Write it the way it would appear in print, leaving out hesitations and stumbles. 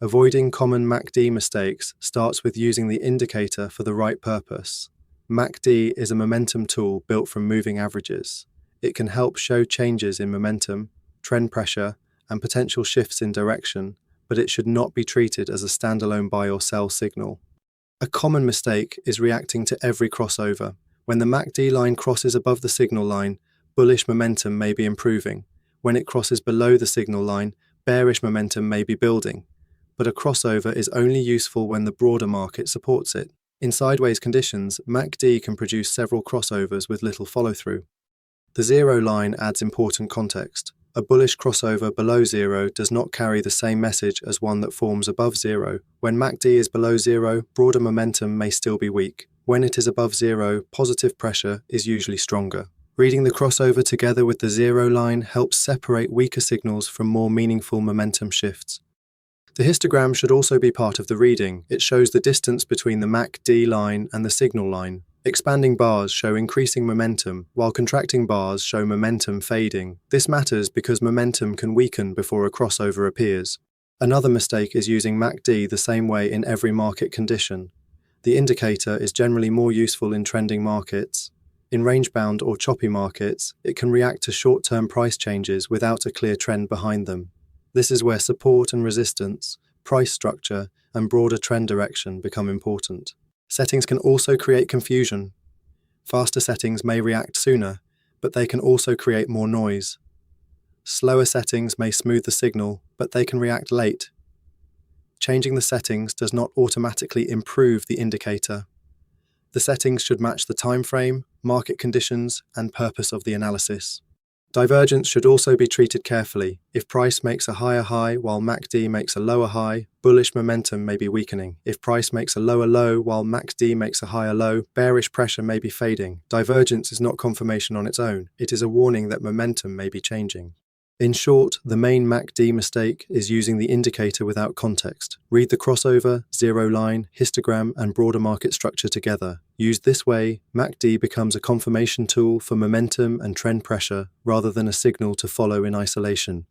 Avoiding common MACD mistakes starts with using the indicator for the right purpose. MACD is a momentum tool built from moving averages. It can help show changes in momentum, trend pressure, and potential shifts in direction, but it should not be treated as a standalone buy or sell signal. A common mistake is reacting to every crossover. When the MACD line crosses above the signal line, bullish momentum may be improving. When it crosses below the signal line, bearish momentum may be building. But a crossover is only useful when the broader market supports it. In sideways conditions, MACD can produce several crossovers with little follow-through. The zero line adds important context. A bullish crossover below zero does not carry the same message as one that forms above zero. When MACD is below zero, broader momentum may still be weak. When it is above zero, positive pressure is usually stronger. Reading the crossover together with the zero line helps separate weaker signals from more meaningful momentum shifts. The histogram should also be part of the reading. It shows the distance between the MACD line and the signal line. Expanding bars show increasing momentum, while contracting bars show momentum fading. This matters because momentum can weaken before a crossover appears. Another mistake is using MACD the same way in every market condition. The indicator is generally more useful in trending markets. In range-bound or choppy markets, it can react to short-term price changes without a clear trend behind them. This is where support and resistance, price structure, and broader trend direction become important. Settings can also create confusion. Faster settings may react sooner, but they can also create more noise. Slower settings may smooth the signal, but they can react late. Changing the settings does not automatically improve the indicator. The settings should match the time frame, market conditions, and purpose of the analysis. Divergence should also be treated carefully. If price makes a higher high while MACD makes a lower high, bullish momentum may be weakening. If price makes a lower low while MACD makes a higher low, bearish pressure may be fading. Divergence is not confirmation on its own. It is a warning that momentum may be changing. In short, the main MACD mistake is using the indicator without context. Read the crossover, zero line, histogram, and broader market structure together. Used this way, MACD becomes a confirmation tool for momentum and trend pressure rather than a signal to follow in isolation.